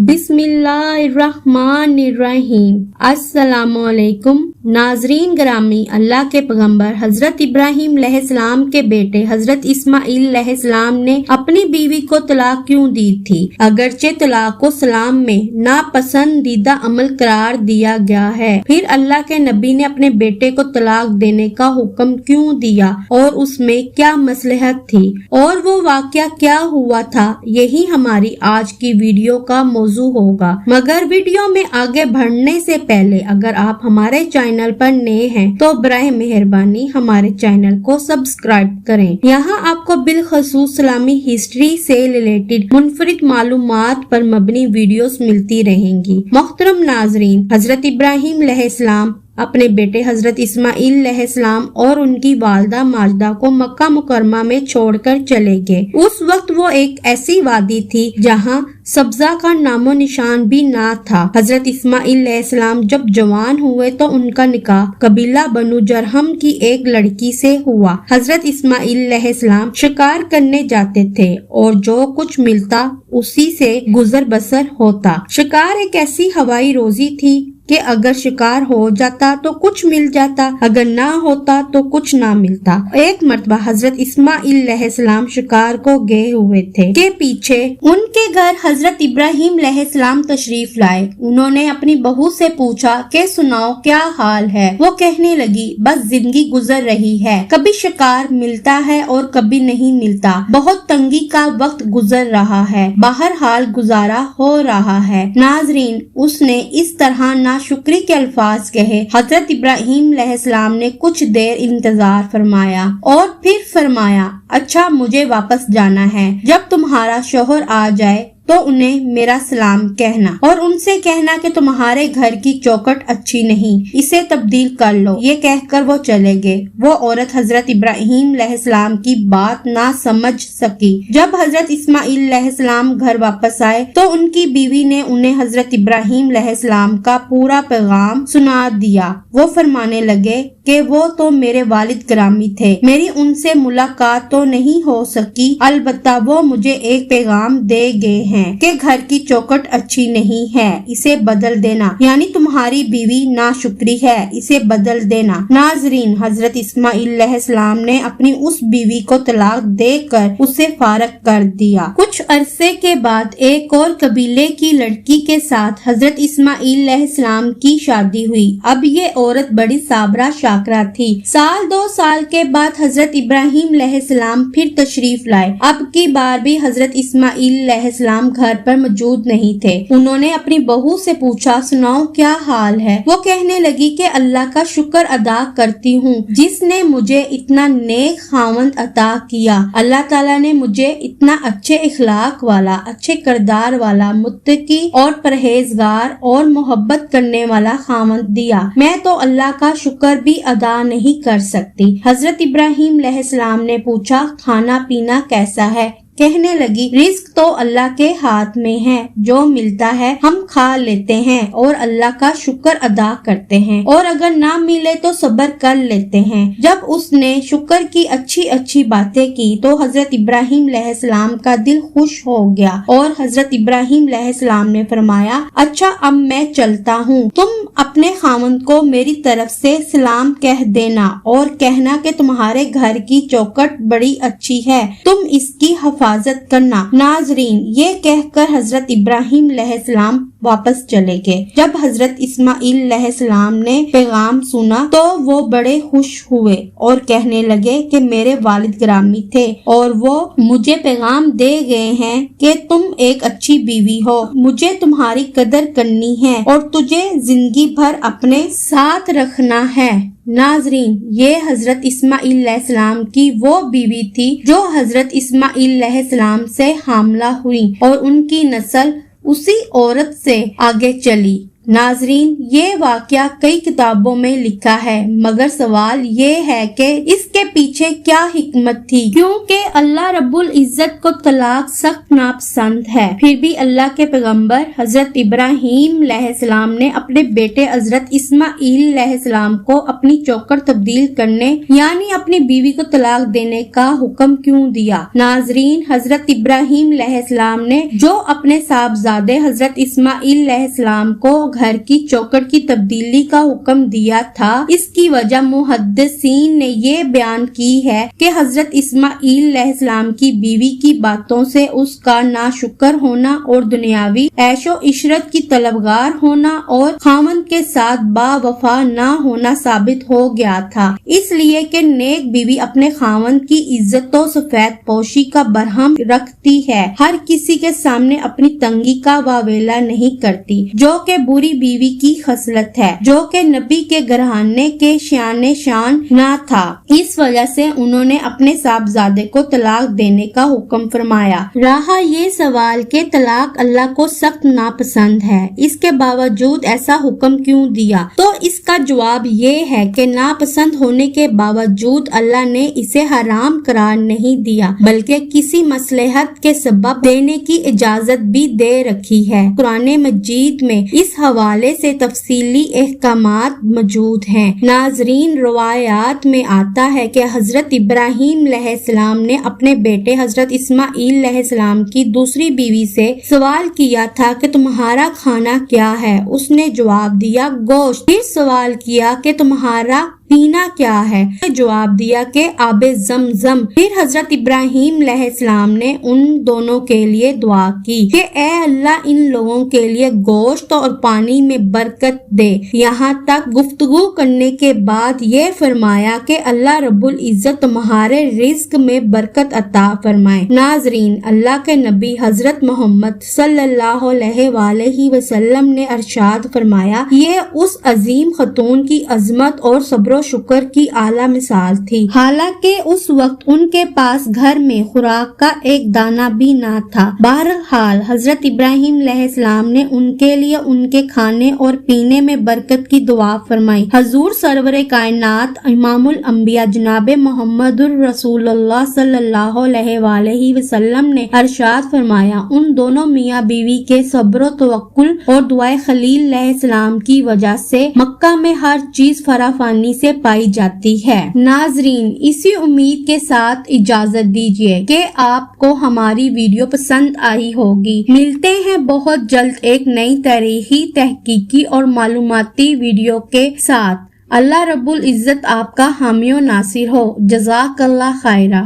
बिस्मिल्लाहिर्रहमानिर्रहीम। अस्सलामुअलैकुम नाजरीन ग्रामी, अल्लाह के पैगंबर हजरत इब्राहिम अलैहिस्सलाम के बेटे हजरत इस्माइल अलैहिस्सलाम ने अपनी बीवी को तलाक क्यों दी थी? अगरचे तलाक को सलाम में नापसंदीदा अमल करार दिया गया है, फिर अल्लाह के नबी ने अपने बेटे को तलाक देने का हुक्म क्यों दिया और उसमें क्या मसलहत थी और वो वाकया क्या हुआ था, यही हमारी आज की वीडियो का मौजू होगा। मगर वीडियो में आगे बढ़ने से पहले अगर आप हमारे चैनल पर नए हैं तो बराए मेहरबानी हमारे चैनल को सब्सक्राइब करें। यहाँ आपको बिलखसूस इस्लामी हिस्ट्री से रिलेटेड मुनफरिद मालूमात पर मबनी वीडियोस मिलती रहेंगी। मोहतरम नाजरीन, हजरत इब्राहिम अलैहिस्सलाम अपने बेटे हजरत इस्माइल अलैहिस्सलाम और उनकी वालदा माजदा को मक्का मुकरमा में छोड़कर चले गए। उस वक्त वो एक ऐसी वादी थी जहाँ सब्जा का नामो निशान भी ना था। हजरत इस्माइल अलैहिस्सलाम जब जवान हुए तो उनका निकाह कबीला बनु जरहम की एक लड़की से हुआ। हजरत इस्माइल अलैहिस्सलाम शिकार करने जाते थे और जो कुछ मिलता उसी से गुजर बसर होता। शिकार एक ऐसी हवाई रोजी थी कि अगर शिकार हो जाता तो कुछ मिल जाता, अगर ना होता तो कुछ ना मिलता। एक मर्तबा हजरत इस्माइल अलैहिस्सलाम शिकार को गए हुए थे के पीछे उनके घर हजरत इब्राहिम अलैहिस्सलाम तशरीफ लाए। उन्होंने अपनी बहू से पूछा कि सुनाओ क्या हाल है। वो कहने लगी, बस जिंदगी गुजर रही है, कभी शिकार मिलता है और कभी नहीं मिलता, बहुत तंगी का वक्त गुजर रहा है, बाहर हाल गुजारा हो रहा है। नाजरीन, उसने इस तरह नाशुक्री के अल्फाज कहे। हजरत इब्राहिम अलैहिस्सलाम ने कुछ देर इंतजार फरमाया और फिर फरमाया, अच्छा मुझे वापस जाना है, जब तुम्हारा शौहर आ जाए तो उन्हें मेरा सलाम कहना और उनसे कहना कि तुम्हारे घर की चौखट अच्छी नहीं, इसे तब्दील कर लो। ये कहकर वो चले गए। वो औरत हजरत इब्राहिम अलैहिस्सलाम की बात ना समझ सकी। जब हजरत इस्माइल अलैहिस्सलाम घर वापस आए तो उनकी बीवी ने उन्हें हजरत इब्राहिम अलैहिस्सलाम का पूरा पैगाम सुना दिया। वो फरमाने लगे कि वो तो मेरे वालिद ग्रामी थे, मेरी उनसे मुलाकात तो नहीं हो सकी, अलबत्ता वो मुझे एक पैगाम दे गए हैं कि घर की चौखट अच्छी नहीं है, इसे बदल देना, यानी तुम्हारी बीवी नाशुक्री है, इसे बदल देना। नाजरीन, हजरत इस्माइल अलैहिस्सलाम ने अपनी उस बीवी को तलाक देकर उसे फारग कर दिया। कुछ अरसे के बाद एक और कबीले की लड़की के साथ हजरत इस्माइल अलैहिस्सलाम की शादी हुई। अब ये औरत बड़ी साबरा शाकरा थी। साल 2 साल के बाद हजरत इब्राहिम अलैहिस्सलाम फिर तशरीफ लाए। अब की बार भी हजरत इस्माइल अलैहिस्सलाम घर पर मौजूद नहीं थे। उन्होंने अपनी बहू से पूछा, सुनाओ क्या हाल है। वो कहने लगी कि अल्लाह का शुक्र अदा करती हूँ जिसने मुझे इतना नेक खावंद अता किया। अल्लाह ताला ने मुझे इतना अच्छे इखलाक वाला, अच्छे किरदार वाला, मुत्तकी और परहेजगार और मोहब्बत करने वाला खावंद दिया। मैं तो अल्लाह का शुक्र भी अदा नहीं कर सकती। हजरत इब्राहिम अलैहिस्सलाम ने पूछा, खाना पीना कैसा है? कहने लगी, रिस्क तो अल्लाह के हाथ में है, जो मिलता है हम खा लेते हैं और अल्लाह का शुक्र अदा करते हैं, और अगर ना मिले तो सब्र कर लेते हैं। जब उसने शुक्र की अच्छी अच्छी बातें की तो हजरत इब्राहिम अलैहिस्सलाम का दिल खुश हो गया और हजरत इब्राहिम अलैहिस्सलाम ने फरमाया, अच्छा अब मैं चलता हूँ, तुम अपने खावंद को मेरी तरफ से सलाम कह देना और कहना कि तुम्हारे घर की चौखट बड़ी अच्छी है, तुम इसकी हिफाजत करना। नाजरीन, ये कहकर हजरत इब्राहिम अलैहिस्सलाम वापस चले गए। जब हजरत इस्माइल अलैहिस्सलाम ने पैगाम सुना तो वो बड़े खुश हुए और कहने लगे कि मेरे वालिद ग्रामी थे और वो मुझे पैगाम दे गए हैं कि तुम एक अच्छी बीवी हो, मुझे तुम्हारी कदर करनी है और तुझे जिंदगी भर अपने साथ रखना है। नाजरीन, ये हजरत इस्माइल अलैहिस्सलाम की वो बीवी थी जो हजरत इस्माइल अलैहिस्सलाम से हामला हुई और उनकी नस्ल उसी औरत से आगे चली। ناظرین، یہ واقعہ کئی کتابوں میں لکھا ہے، مگر سوال یہ ہے کہ اس کے پیچھے کیا حکمت تھی؟ کیونکہ اللہ رب العزت کو طلاق سخت ناپسند ہے، پھر بھی اللہ کے پیغمبر حضرت ابراہیم علیہ السلام نے اپنے بیٹے حضرت اسماعیل علیہ السلام کو اپنی چوکر تبدیل کرنے یعنی اپنی بیوی کو طلاق دینے کا حکم کیوں دیا؟ ناظرین، حضرت ابراہیم علیہ السلام نے جو اپنے صاحبزادے حضرت اسماعیل علیہ السلام کو گھر کی چوکر کی تبدیلی کا حکم دیا تھا، اس کی وجہ محدثین نے یہ بیان کی ہے کہ حضرت اسماعیل علیہ السلام کی بیوی کی باتوں سے اس کا ناشکر ہونا اور دنیاوی عیش و عشرت کی طلبگار ہونا اور خاوند کے ساتھ با وفا نہ ہونا ثابت ہو گیا تھا، اس لیے کہ نیک بیوی اپنے خاوند کی عزت و سفید پوشی کا برہم رکھتی ہے، ہر کسی کے سامنے اپنی تنگی کا واویلا نہیں کرتی، جو کہ بری بیوی کی خصلت ہے، جو کہ نبی کے گھرانے کے شان نہ تھا۔ اس وجہ سے انہوں نے اپنے صاحبزادے کو طلاق دینے کا حکم فرمایا۔ رہا یہ سوال کہ طلاق اللہ کو سخت ناپسند ہے، اس کے باوجود ایسا حکم کیوں دیا؟ تو اس کا جواب یہ ہے کہ ناپسند ہونے کے باوجود اللہ نے اسے حرام قرار نہیں دیا، بلکہ کسی مصلحت کے سبب دینے کی اجازت بھی دے رکھی ہے۔ قرآن مجید میں اس حوالے سے تفصیلی احکامات موجود ہیں۔ ناظرین، روایات میں آتا ہے کہ حضرت ابراہیم علیہ السلام نے اپنے بیٹے حضرت اسماعیل علیہ السلام کی دوسری بیوی سے سوال کیا تھا کہ تمہارا کھانا کیا ہے؟ اس نے جواب دیا گوشت۔ پھر سوال کیا کہ تمہارا پینا کیا ہے؟ جواب دیا کہ آب زمزم۔ پھر حضرت ابراہیم علیہ السلام نے ان دونوں کے لیے دعا کی کہ اے اللہ، ان لوگوں کے لیے گوشت اور پانی میں برکت دے۔ یہاں تک گفتگو کرنے کے بعد یہ فرمایا کہ اللہ رب العزت تمہارے رزق میں برکت عطا فرمائے۔ ناظرین، اللہ کے نبی حضرت محمد صلی اللہ علیہ وآلہ وسلم نے ارشاد فرمایا، یہ اس عظیم خاتون کی عظمت اور صبر و شکر کی اعلیٰ مثال تھی، حالانکہ اس وقت ان کے پاس گھر میں خوراک کا ایک دانہ بھی نہ تھا۔ بہرحال حضرت ابراہیم علیہ السلام نے ان کے لیے ان کے کھانے اور پینے میں برکت کی دعا فرمائی۔ حضور سرور کائنات امام الانبیاء جناب محمد الرسول اللہ صلی اللہ علیہ وآلہ وسلم نے ارشاد فرمایا، ان دونوں میاں بیوی کے صبر و توکل اور دعائے خلیل علیہ السلام کی وجہ سے مکہ میں ہر چیز فراوانی سے پائی جاتی ہے۔ ناظرین، اسی امید کے ساتھ اجازت دیجیے کہ آپ کو ہماری ویڈیو پسند آئی ہوگی۔ ملتے ہیں بہت جلد ایک نئی تاریخی، تحقیقی اور معلوماتی ویڈیو کے ساتھ۔ اللہ رب العزت آپ کا حامی و ناصر ہو۔ جزاک اللہ خیرہ۔